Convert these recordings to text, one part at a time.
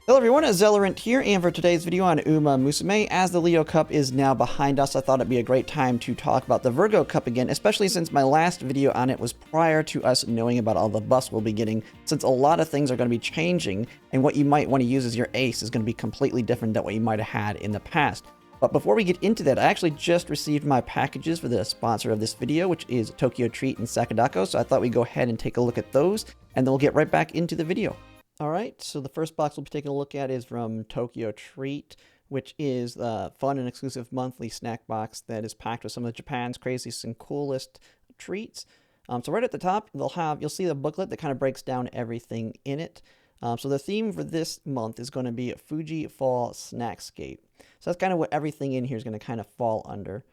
Hello everyone, Zellerant here, and for today's video on Umamusume, as the Leo Cup is now behind us, I thought it'd be a great time to talk about the Virgo Cup again, especially since my last video on it was prior to us knowing about all the buffs we'll be getting, since a lot of things are going to be changing, and what you might want to use as your ace is going to be completely different than what you might have had in the past. But before we get into that, I actually just received my packages for the sponsor of this video, which is Tokyo Treat and Sakuraco, so I thought we'd go ahead and take a look at those, and then we'll get right back into the video. Alright, so the first box we'll be taking a look at is from Tokyo Treat, which is the fun and exclusive monthly snack box that is packed with some of Japan's craziest and coolest treats. So right at the top, you'll see the booklet that kind of breaks down everything in it. So the theme for this month is going to be Fuji Fall Snackscape. So that's kind of what everything in here is going to kind of fall under.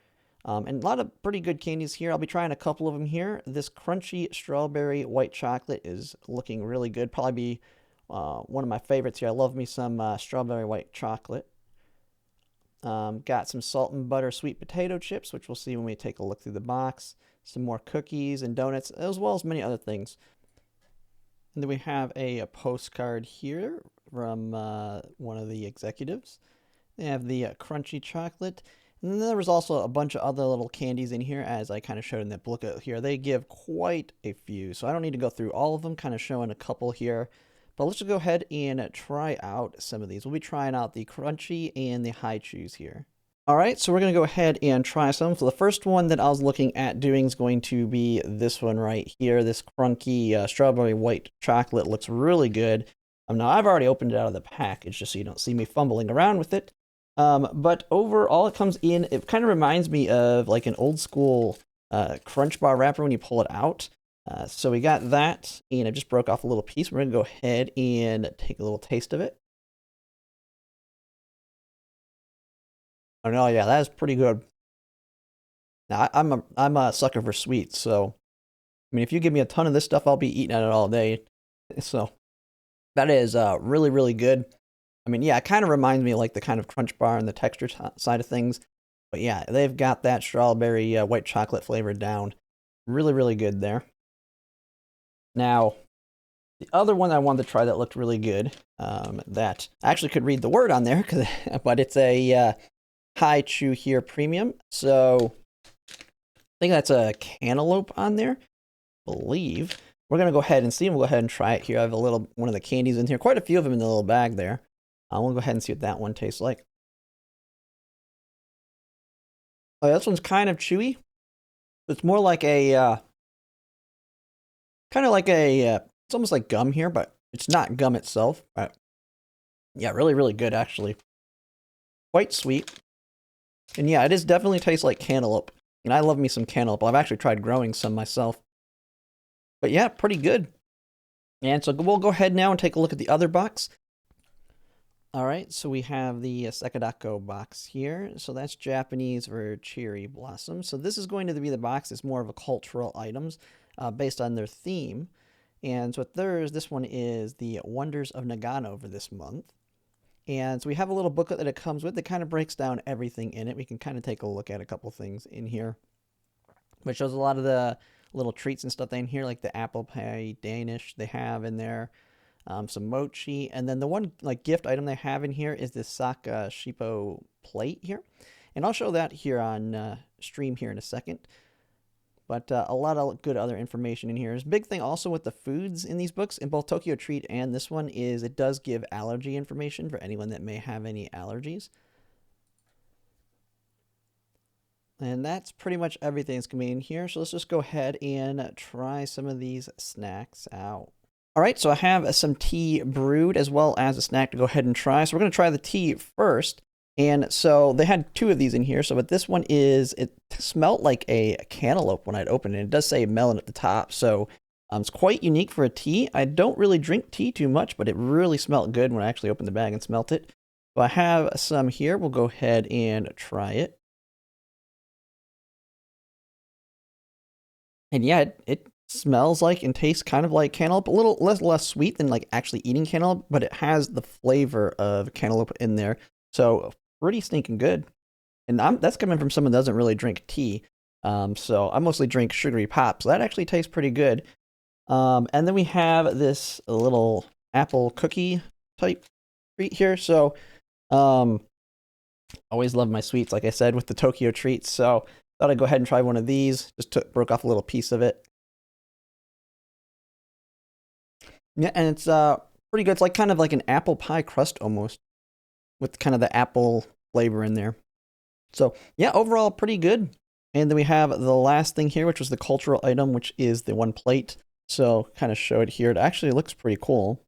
And a lot of pretty good candies here. I'll be trying a couple of them here. This crunchy strawberry white chocolate is looking really good. Probably be one of my favorites here. I love me some strawberry white chocolate. Got some salt and butter sweet potato chips, which we'll see when we take a look through the box. Some more cookies and donuts, as well as many other things. And then we have a postcard here from one of the executives. They have the crunchy chocolate. And then there was also a bunch of other little candies in here, as I kind of showed in that booklet here. They give quite a few, so I don't need to go through all of them, kind of showing a couple here. But let's just go ahead and try out some of these. We'll be trying out the crunchy and the high chews here. Alright, so we're going to go ahead and try some. So the first one that I was looking at doing is going to be this one right here. This crunchy strawberry white chocolate looks really good. Now, I've already opened it out of the package just so you don't see me fumbling around with it. But overall, it comes in, it kind of reminds me of like an old school Crunch Bar wrapper when you pull it out. So we got that, and I just broke off a little piece. We're going to go ahead and take a little taste of it. Oh no, yeah, that is pretty good. Now, I'm a sucker for sweets, so, I mean, if you give me a ton of this stuff, I'll be eating at it all day. So, that is really, really good. I mean, yeah, it kind of reminds me of like the kind of Crunch Bar and the texture side of things. But yeah, they've got that strawberry white chocolate flavor down. Really, really good there. Now, the other one I wanted to try that looked really good, that I actually could read the word on there, but it's a high chew here premium. So I think that's a cantaloupe on there, I believe. We're going to go ahead and see, and we'll go ahead and try it here. I have one of the candies in here, quite a few of them in the little bag there. We'll go ahead and see what that one tastes like. Oh, yeah, this one's kind of chewy. It's more like a it's almost like gum here, but it's not gum itself. But yeah, really, really good, actually. Quite sweet. And yeah, it is definitely tastes like cantaloupe. And I love me some cantaloupe. I've actually tried growing some myself. But yeah, pretty good. And so we'll go ahead now and take a look at the other box. Alright, so we have the Sakuraco box here. So that's Japanese for cherry blossom. So this is going to be the box that's more of a cultural items based on their theme. And so this one is the Wonders of Nagano for this month. And so we have a little booklet that it comes with that kind of breaks down everything in it. We can kind of take a look at a couple things in here, which shows a lot of the little treats and stuff in here, like the apple pie Danish they have in there. Some mochi, and then the one like gift item they have in here is this Sakuraco plate here, and I'll show that here on stream here in a second. But a lot of good other information in here. There's a big thing also with the foods in these books, in both Tokyo Treat and this one, is it does give allergy information for anyone that may have any allergies. And that's pretty much everything that's going to be in here. So let's just go ahead and try some of these snacks out. Alright, so I have some tea brewed as well as a snack to go ahead and try. So we're going to try the tea first. And so they had two of these in here. So but this one it smelled like a cantaloupe when I'd opened it. It does say melon at the top. So it's quite unique for a tea. I don't really drink tea too much, but it really smelled good when I actually opened the bag and smelt it. So I have some here. We'll go ahead and try it. And yeah, it smells like and tastes kind of like cantaloupe, a little less sweet than like actually eating cantaloupe, but it has the flavor of cantaloupe in there. So pretty stinking good. And that's coming from someone that doesn't really drink tea. So I mostly drink sugary pop, so that actually tastes pretty good. And then we have this little apple cookie type treat here. So, always love my sweets, like I said, with the Tokyo treats. So, thought I'd go ahead and try one of these. Just broke off a little piece of it. Yeah, and it's pretty good. It's like kind of like an apple pie crust almost, with kind of the apple flavor in there. So yeah, overall pretty good. And then we have the last thing here, which was the cultural item, which is the one plate. So kind of show it here. It actually looks pretty cool.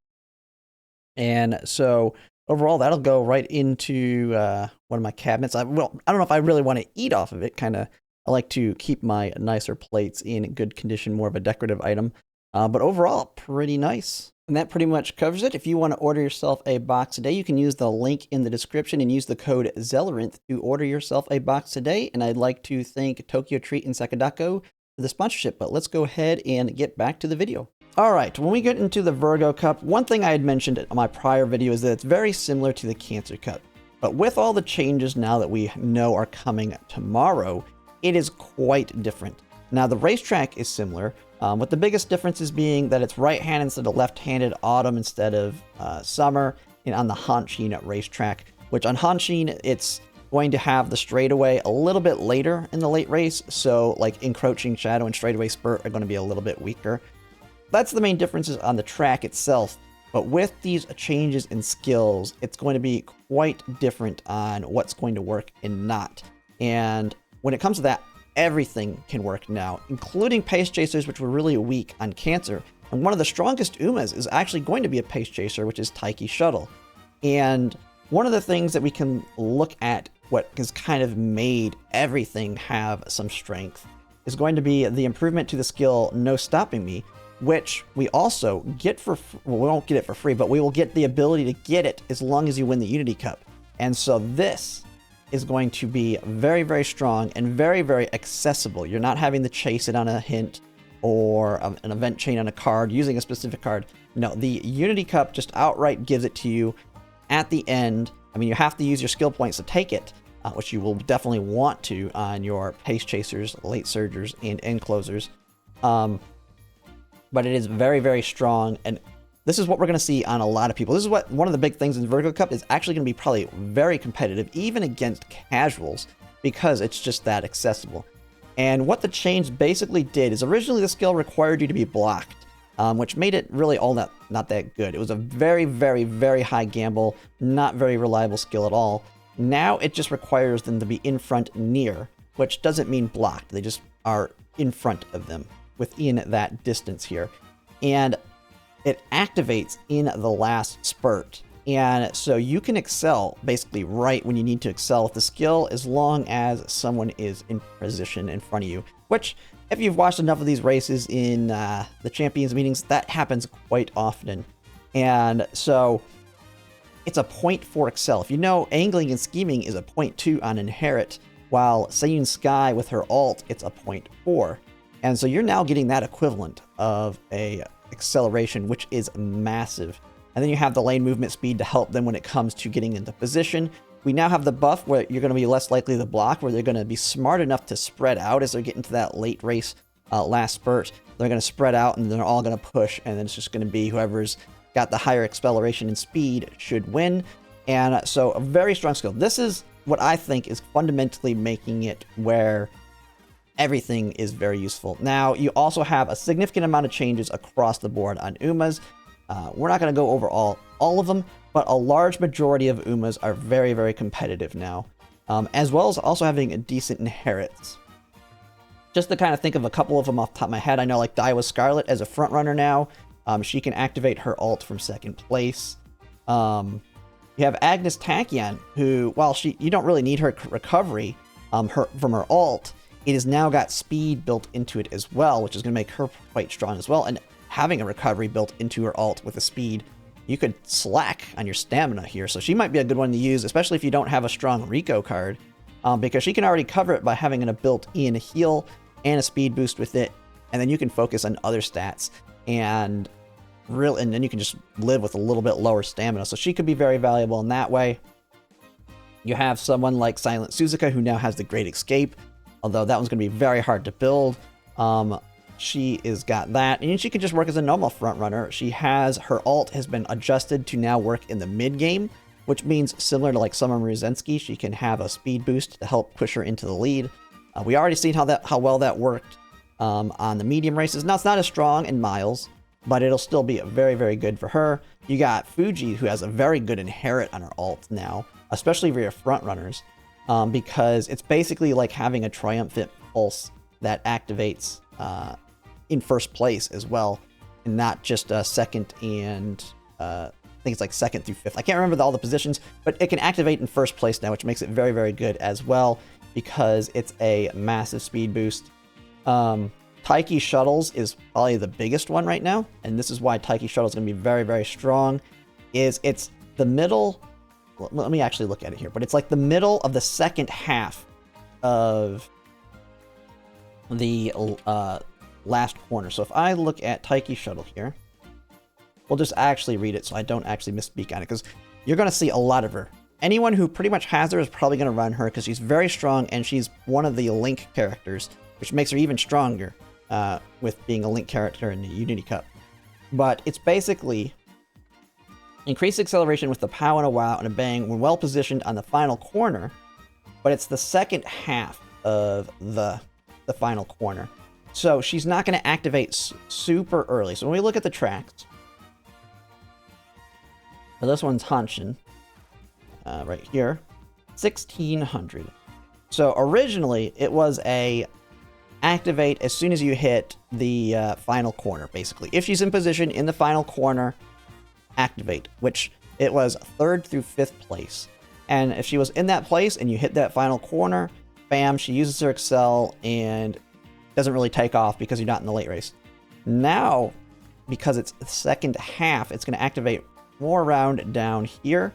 And so overall, that'll go right into one of my cabinets. I don't know if I really want to eat off of it. I like to keep my nicer plates in good condition, more of a decorative item. But overall, pretty nice. And that pretty much covers it. If you want to order yourself a box today, you can use the link in the description and use the code Zelleranth to order yourself a box today. And I'd like to thank Tokyo Treat and Sakuraco for the sponsorship. But let's go ahead and get back to the video. All right, when we get into the Virgo Cup, one thing I had mentioned in my prior video is that it's very similar to the Cancer Cup. But with all the changes now that we know are coming tomorrow, it is quite different. Now, the racetrack is similar, with the biggest differences being that it's right-handed instead of left-handed, autumn instead of summer, and on the Hanshin racetrack, which on Hanshin, it's going to have the straightaway a little bit later in the late race, so like encroaching shadow and straightaway spurt are going to be a little bit weaker. That's the main differences on the track itself, but with these changes in skills, it's going to be quite different on what's going to work and not. And when it comes to that, everything can work now, including pace chasers, which were really weak on Cancer. And one of the strongest Umas is actually going to be a pace chaser, which is Taiki Shuttle. And one of the things that we can look at, what has kind of made everything have some strength, is going to be the improvement to the skill No Stopping Me, which we also get for, well, we won't get it for free, but we will get the ability to get it as long as you win the Unity Cup. And so this is going to be very, very strong and very, very accessible. You're not having to chase it on a hint or an event chain on a card using a specific card. No, the Unity Cup just outright gives it to you at the end. I mean, you have to use your skill points to take it, which you will definitely want to on your pace chasers, late surgers, and end closers. But it is very, very strong, and this is what we're going to see on a lot of people. This is what one of the big things in the Virgo Cup is actually going to be probably very competitive, even against casuals, because it's just that accessible. And what the change basically did is originally the skill required you to be blocked, which made it really all not that good. It was a very, very, very high gamble, not very reliable skill at all. Now it just requires them to be in front near, which doesn't mean blocked. They just are in front of them within that distance here. And it activates in the last spurt. And so you can excel basically right when you need to excel with the skill as long as someone is in position in front of you, which if you've watched enough of these races in the champions meetings, that happens quite often. And so it's a 0.4 excel. If you know, angling and scheming is a 0.2 on inherit, while Seiyun Sky with her alt, it's a 0.4. And so you're now getting that equivalent of a acceleration, which is massive. And then you have the lane movement speed to help them when it comes to getting into position. We now have the buff where you're going to be less likely to block, where they're going to be smart enough to spread out as they're getting to that late race last spurt. They're going to spread out and they're all going to push, and then it's just going to be whoever's got the higher acceleration and speed should win. And so a very strong skill. This is what I think is fundamentally making it where everything is very useful. Now, you also have a significant amount of changes across the board on Umas. We're not going to go over all of them, but a large majority of Umas are very, very competitive now, as well as also having a decent inherits. Just to kind of think of a couple of them off the top of my head, I know like Daiwa Scarlet as a front runner now. She can activate her ult from second place. You have Agnes Tachyon, who, while you don't really need her recovery from her ult, it has now got speed built into it as well, which is going to make her quite strong as well. And having a recovery built into her ult with a speed, you could slack on your stamina here. So she might be a good one to use, especially if you don't have a strong Rico card, because she can already cover it by having a built-in heal and a speed boost with it. And then you can focus on other stats and then you can just live with a little bit lower stamina. So she could be very valuable in that way. You have someone like Silent Suzuka, who now has the Great Escape, although that one's going to be very hard to build. she is got that, and she can just work as a normal front runner. She has her ult has been adjusted to now work in the mid game, which means similar to like Summer Muruzensky, she can have a speed boost to help push her into the lead. We already seen how well that worked on the medium races. Now it's not as strong in miles, but it'll still be very, very good for her. You got Fuji, who has a very good inherit on her ult now, especially for your front runners, because it's basically like having a triumphant pulse that activates in first place as well, and not just second and I think it's like second through fifth. I can't remember all the positions, but it can activate in first place now, which makes it very, very good as well because it's a massive speed boost. Taiki Shuttles is probably the biggest one right now, and this is why Taiki Shuttle is going to be very, very strong. It's the middle. Let me actually look at it here, but it's like the middle of the second half of the last corner. So if I look at Taiki Shuttle here, we'll just actually read it so I don't actually misspeak on it, because you're going to see a lot of her. Anyone who pretty much has her is probably going to run her because she's very strong, and she's one of the Link characters, which makes her even stronger with being a Link character in the Unity Cup. But it's basically increased acceleration with the pow and a wow and a bang when well positioned on the final corner, but it's the second half of the final corner. So she's not going to activate super early. So when we look at the tracks, well, this one's Hanshin, right here, 1600. So originally it was a activate as soon as you hit the final corner, basically. If she's in position in the final corner, activate, which it was 3rd through 5th place. And if she was in that place and you hit that final corner, bam, she uses her Excel and doesn't really take off because you're not in the late race. Now, because it's the second half, it's going to activate more around down here,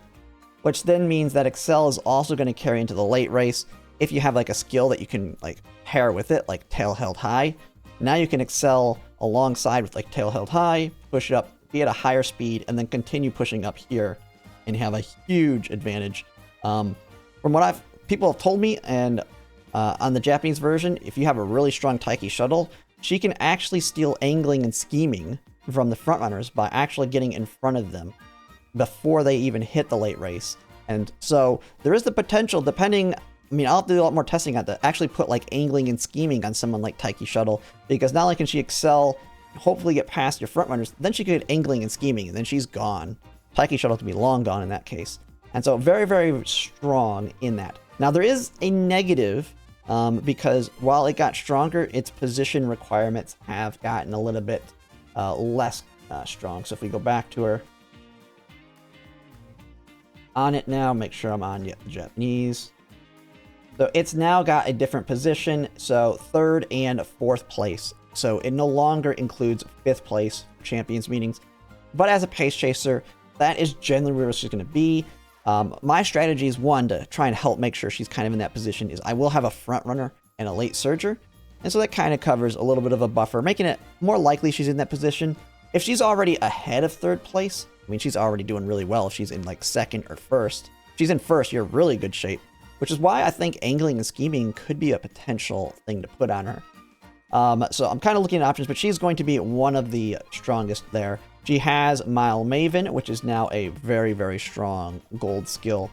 which then means that Excel is also going to carry into the late race. If you have like a skill that you can like pair with it, like tail held high, now you can Excel alongside with like tail held high, push it up, be at a higher speed, and then continue pushing up here and have a huge advantage. From what people have told me, and on the Japanese version, if you have a really strong Taiki Shuttle, she can actually steal angling and scheming from the front runners by actually getting in front of them before they even hit the late race. And so there is the potential, depending, I mean, I'll have to do a lot more testing on to actually put like angling and scheming on someone like Taiki Shuttle, because not only can she excel, hopefully get past your front runners, then she could get angling and scheming, and then she's gone. Taiki Shuttle could be long gone in that case. And so very, very strong in that. Now there is a negative, because while it got stronger, its position requirements have gotten a little bit less strong. So if we go back to her, on it now, make sure I'm on the Japanese. So it's now got a different position, so 3rd and 4th place. So it no longer includes 5th place champions meetings. But as a pace chaser, that is generally where she's going to be. My strategy is, one, to try and help make sure she's kind of in that position, is I will have a front runner and a late surger. And so that kind of covers a little bit of a buffer, making it more likely she's in that position. If she's already ahead of 3rd place, I mean, she's already doing really well if she's in like 2nd or 1st. If she's in 1st, you're in really good shape, which is why I think angling and scheming could be a potential thing to put on her. So I'm kind of looking at options, but she's going to be one of the strongest there. She has Mile Maven, which is now a very, very strong gold skill.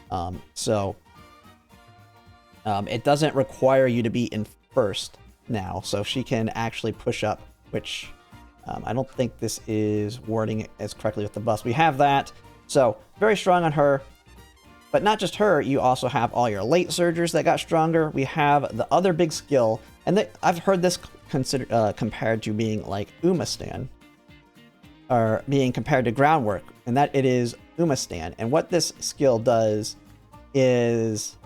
It doesn't require you to be in 1st now, so she can actually push up, which I don't think this is wording it as correctly with the bus. We have that, so very strong on her. But not just her, you also have all your late surgers that got stronger. We have the other big skill, and I've heard this compared to being like Umastan, or being compared to groundwork, and that it is Umastan. And what this skill does is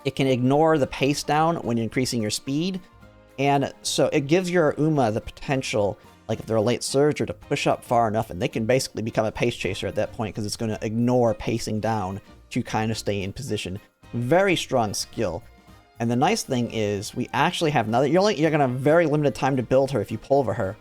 it can ignore the pace down when you're increasing your speed, and so it gives your Uma the potential, like if they're a late surger, to push up far enough, and they can basically become a pace chaser at that point because it's going to ignore pacing down to kind of stay in position. Very strong skill. And the nice thing is we actually have another, you're going to have very limited time to build her if you pulver her,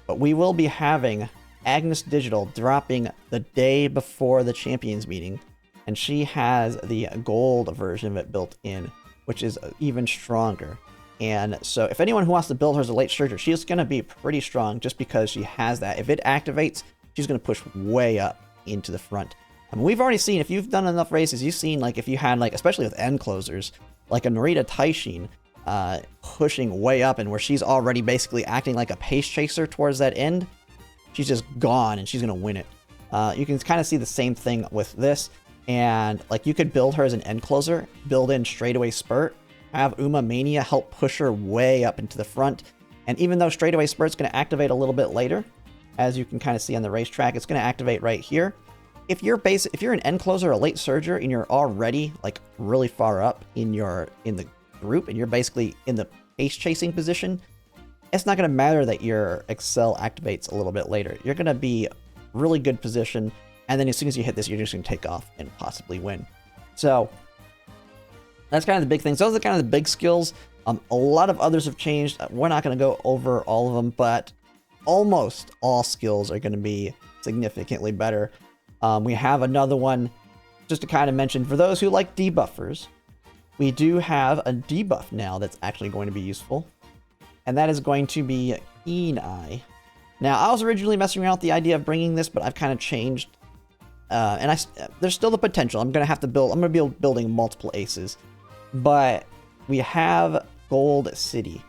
but we will be having Agnes Digital dropping the day before the Champions meeting, and she has the gold version of it built in, which is even stronger. And so if anyone who wants to build her as a late surger, she's going to be pretty strong just because she has that. If it activates, she's going to push way up into the front. I mean, we've already seen, if you've done enough races, you've seen, like, if you had, like, especially with end closers, like a Narita Taishin pushing way up, and where she's already basically acting like a pace chaser towards that end, she's just gone and she's going to win it. You can kind of see the same thing with this, and like you could build her as an end closer, build in straightaway spurt, have Umamania help push her way up into the front, and even though straightaway spurt's going to activate a little bit later, as you can kind of see on the racetrack, it's going to activate right here. If you're an end closer or a late surger and you're already like really far up in the group and you're basically in the pace chasing position, it's not going to matter that your Excel activates a little bit later. You're going to be really good position, and then as soon as you hit this, you're just going to take off and possibly win. So that's kind of the big things. Those are kind of the big skills. A lot of others have changed. We're not going to go over all of them, but almost all skills are going to be significantly better. We have another one just to kind of mention for those who like debuffers. We do have a debuff now that's actually going to be useful, and that is going to be Keen Eye. Now, I was originally messing around with the idea of bringing this, but I've kind of changed, and there's still the potential. I'm going to be building multiple aces, but we have Gold City.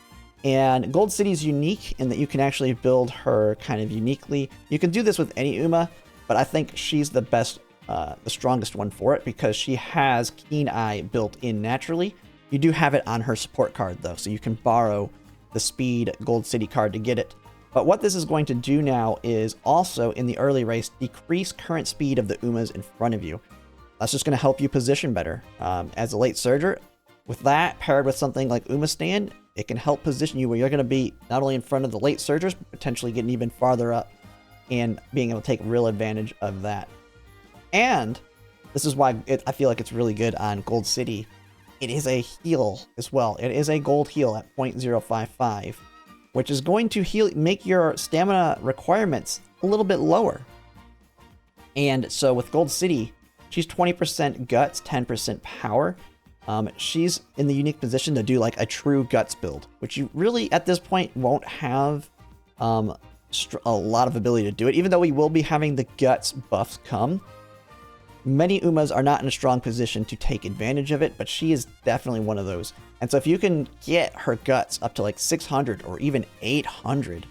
And Gold City is unique in that you can actually build her kind of uniquely. You can do this with any Uma, but I think she's the best, the strongest one for it because she has Keen Eye built in naturally. You do have it on her support card though, so you can borrow the Speed Gold City card to get it. But what this is going to do now is also in the early race decrease current speed of the Umas in front of you. That's just going to help you position better. As a late surger, with that paired with something like Uma Stand, it can help position you where you're going to be not only in front of the late surgers, but potentially getting even farther up and being able to take real advantage of that. And this is why I feel like it's really good on Gold City. It is a heal as well. It is a gold heal at 0.055, which is going to make your stamina requirements a little bit lower. And so with Gold City, she's 20% guts, 10% power. She's in the unique position to do like a true guts build, which you really at this point won't have a lot of ability to do it. Even though we will be having the guts buffs come, many Umas are not in a strong position to take advantage of it, but she is definitely one of those. And so if you can get her guts up to like 600 or even 800,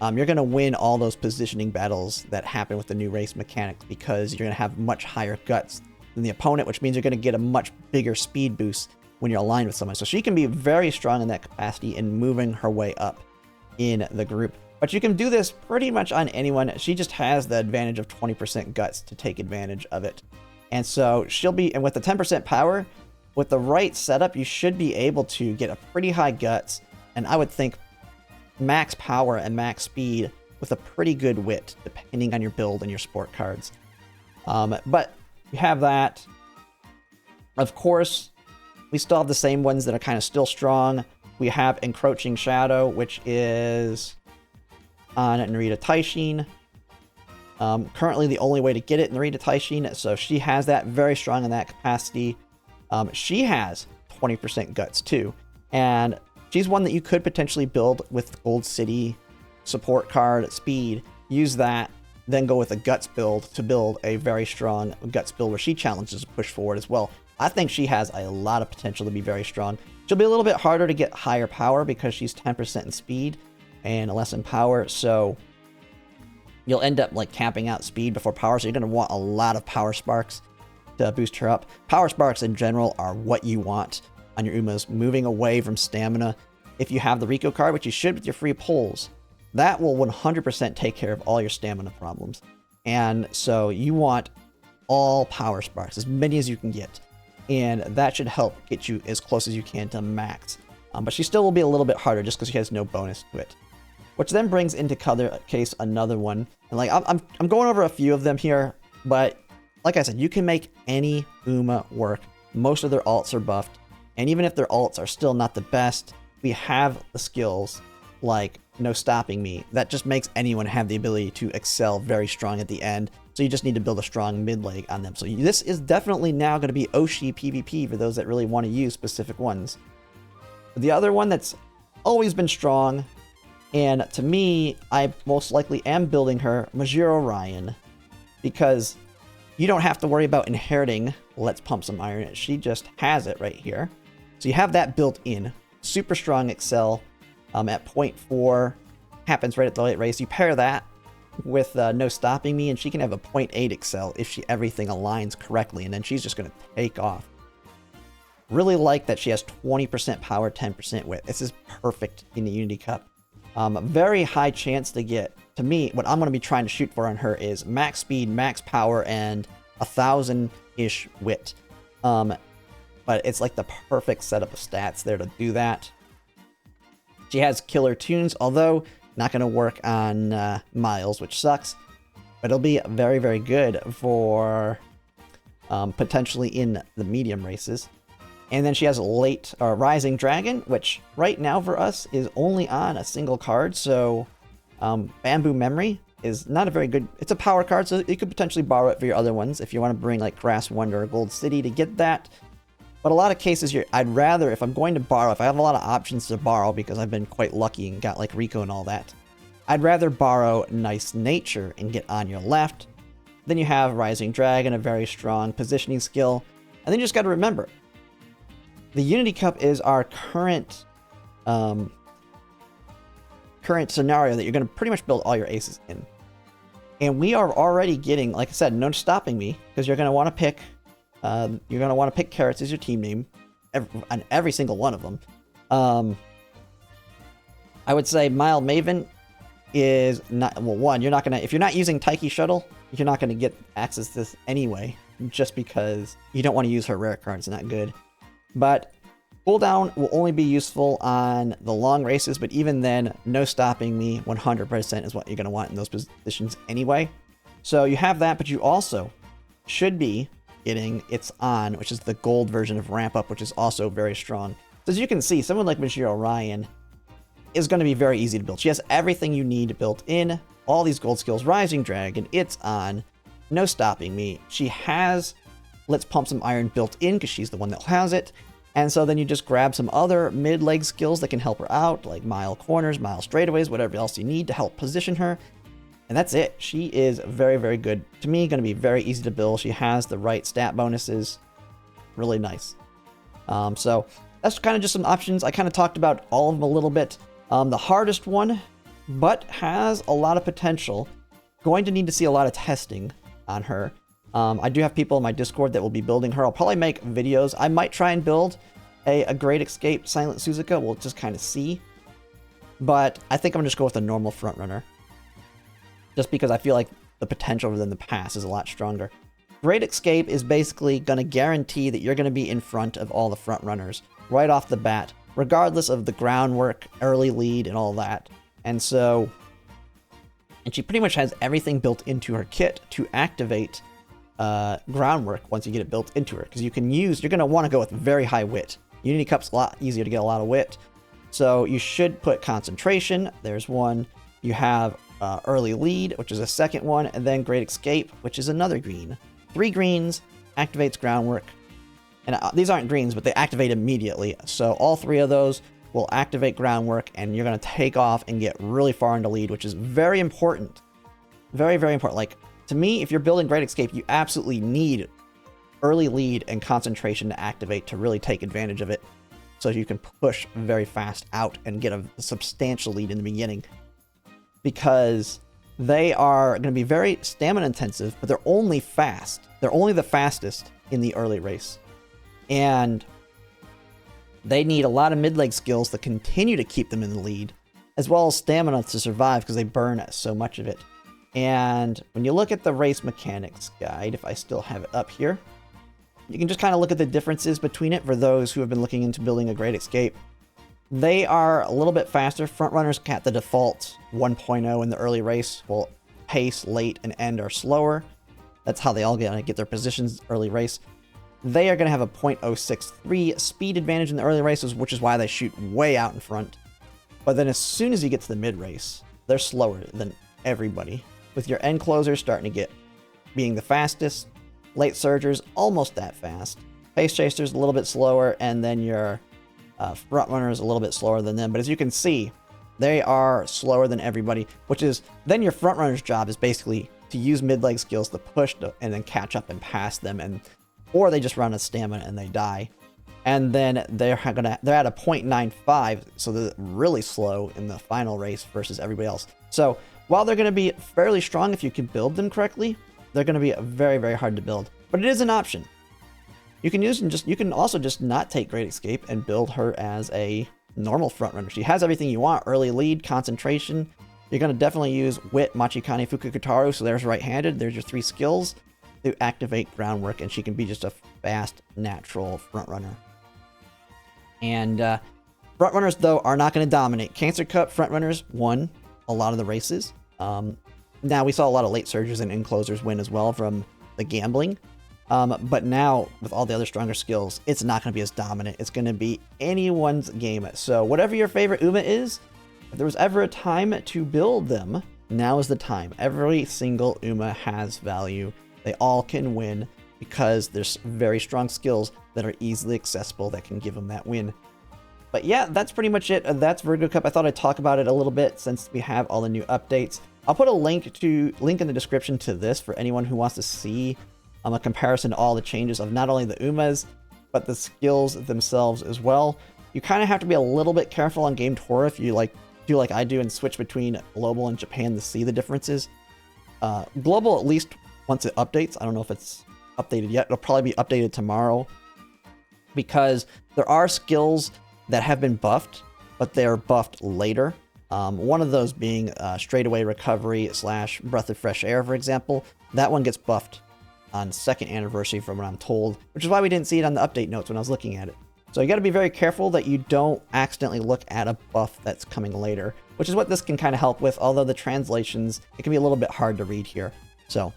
you're going to win all those positioning battles that happen with the new race mechanics because you're going to have much higher guts than the opponent, which means you're going to get a much bigger speed boost when you're aligned with someone. So she can be very strong in that capacity in moving her way up in the group. But you can do this pretty much on anyone. She just has the advantage of 20% guts to take advantage of it. And so she'll be, and with the 10% power, with the right setup, you should be able to get a pretty high guts. And I would think max power and max speed with a pretty good wit, depending on your build and your sport cards. But you have that. Of course, we still have the same ones that are kind of still strong. We have Encroaching Shadow, which is on Narita Taishin. Currently the only way to get it, Narita Taishin, so she has that, very strong in that capacity. She has 20% guts too, and she's one that you could potentially build with Gold City support card speed, use that, then go with a guts build to build a very strong guts build where she challenges to push forward as well. I think she has a lot of potential to be very strong. She'll be a little bit harder to get higher power because she's 10% in speed and less in power, so you'll end up like capping out speed before power, so you're going to want a lot of power sparks to boost her up. Power sparks in general are what you want on your Umas, moving away from stamina. If you have the Rico card, which you should with your free pulls, that will 100% take care of all your stamina problems. And so you want all power sparks, as many as you can get, and that should help get you as close as you can to max. But she still will be a little bit harder just because she has no bonus to it. Which then brings into case another one. And like I'm going over a few of them here, but like I said, you can make any Uma work. Most of their alts are buffed, and even if their alts are still not the best, we have the skills like No Stopping Me that just makes anyone have the ability to excel very strong at the end. So you just need to build a strong mid leg on them. So this is definitely now going to be Oshi PvP for those that really want to use specific ones. The other one that's always been strong, and to me, I most likely am building her, Mejiro Ryan, because you don't have to worry about inheriting Let's Pump Some Iron. She just has it right here. So you have that built in. Super strong Excel at 0.4. Happens right at the late race. You pair that with No Stopping Me, and she can have a 0.8 Excel if everything aligns correctly, and then she's just going to take off. Really like that she has 20% power, 10% wit. This is perfect in the Unity Cup. Very high chance to get, to me, what I'm going to be trying to shoot for on her is max speed, max power, and 1,000-ish wit. But it's like the perfect setup of stats there to do that. She has killer tunes, although not going to work on Miles, which sucks. But it'll be very, very good for potentially in the medium races. And then she has late Rising Dragon, which right now for us is only on a single card. So Bamboo Memory is not a very good... It's a power card, so you could potentially borrow it for your other ones if you want to bring like Grass Wonder or Gold City to get that. But a lot of cases, I'd rather, if I'm going to borrow, if I have a lot of options to borrow because I've been quite lucky and got like Rico and all that, I'd rather borrow Nice Nature and get on your left. Then you have Rising Dragon, a very strong positioning skill. And then you just got to remember, the Unity Cup is our current scenario that you're going to pretty much build all your aces in. And we are already getting, like I said, No Stopping Me, because you're going to want to pick Carrots as your team name on every single one of them. I would say Mild Maven is not, well, one, you're not going to, if you're not using Taiki Shuttle, you're not going to get access to this anyway, just because you don't want to use her rare card. It's not good. But cooldown will only be useful on the long races, but even then, No Stopping Me 100% is what you're going to want in those positions anyway. So you have that, but you also should be getting It's On, which is the gold version of Ramp Up, which is also very strong. So as you can see, someone like Mejiro Ryan is going to be very easy to build. She has everything you need built in, all these gold skills, Rising Dragon, It's On, No Stopping Me. She has Let's Pump Some Iron built in because she's the one that has it. And so then you just grab some other mid-leg skills that can help her out, like mile corners, mile straightaways, whatever else you need to help position her. And that's it. She is very, very good. To me, going to be very easy to build. She has the right stat bonuses. Really nice. So that's kind of just some options. I kind of talked about all of them a little bit. The hardest one, but has a lot of potential. Going to need to see a lot of testing on her. I do have people in my Discord that will be building her. I'll probably make videos. I might try and build a Great Escape Silent Suzuka. We'll just kind of see. But I think I'm going to just go with a normal frontrunner. Just because I feel like the potential within the pass is a lot stronger. Great Escape is basically going to guarantee that you're going to be in front of all the frontrunners right off the bat, regardless of the groundwork, early lead, and all that. And so... And she pretty much has everything built into her kit to activate groundwork once you get it built into her, because you're going to want to go with very high wit. Unity Cup's a lot easier to get a lot of wit, so you should put concentration. There's one. You have early lead, which is a second one, and then Great Escape, which is another green. 3 greens, activates groundwork, and these aren't greens, but they activate immediately, so all 3 of those will activate groundwork, and you're going to take off and get really far into lead, which is very important. Very, very important. Like, to me, if you're building Great Escape, you absolutely need early lead and concentration to activate to really take advantage of it, so you can push very fast out and get a substantial lead in the beginning. Because they are going to be very stamina intensive, but they're only fast. They're only the fastest in the early race. And they need a lot of mid-leg skills to continue to keep them in the lead, as well as stamina to survive because they burn so much of it. And when you look at the race mechanics guide, if I still have it up here, you can just kind of look at the differences between it for those who have been looking into building a Great Escape. They are a little bit faster. Frontrunners at the default 1.0 in the early race, while pace, late, and end are slower. That's how they all get their positions early race. They are going to have a 0.063 speed advantage in the early races, which is why they shoot way out in front. But then as soon as you get to the mid-race, they're slower than everybody, with your end closers being the fastest, late surgers almost that fast, pace chasers a little bit slower, and then your Front runner is a little bit slower than them, but as you can see, they are slower than everybody, which is then your front runner's job is basically to use mid-leg skills to push and then catch up and pass them, or they just run out of stamina and they die. And then they're at a 0.95, so they're really slow in the final race versus everybody else. So while they're going to be fairly strong if you can build them correctly, they're going to be very, very hard to build. But it is an option. You can also just not take Great Escape and build her as a normal frontrunner. She has everything you want: early lead, concentration. You're going to definitely use Wit, Machikane, Fukukataru, so there's right-handed. There's your 3 skills to activate groundwork, and she can be just a fast, natural frontrunner. And frontrunners, though, are not going to dominate. Cancer Cup frontrunners won a lot of the races. Now, we saw a lot of late surgers and in-closers win as well from the gambling. But now, with all the other stronger skills, it's not going to be as dominant. It's going to be anyone's game. So whatever your favorite Uma is, if there was ever a time to build them, now is the time. Every single Uma has value. They all can win because there's very strong skills that are easily accessible that can give them that win. But yeah, that's pretty much it. That's Virgo Cup. I thought I'd talk about it a little bit since we have all the new updates. I'll put a link in the description to this for anyone who wants to see a comparison to all the changes of not only the Umas, but the skills themselves as well. You kind of have to be a little bit careful on Game Tour if you do like I do and switch between Global and Japan to see the differences. Global, at least once it updates, I don't know if it's updated yet. It'll probably be updated tomorrow because there are skills that have been buffed, but they're buffed later. One of those being straightaway recovery / breath of fresh air, for example. That one gets buffed on 2nd anniversary from what I'm told, which is why we didn't see it on the update notes when I was looking at it. So you got to be very careful that you don't accidentally look at a buff that's coming later, which is what this can kind of help with, although the translations, it can be a little bit hard to read here. So,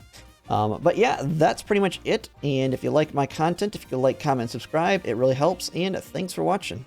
but yeah, that's pretty much it. And if you like my content, if you could like, comment, subscribe, it really helps. And thanks for watching.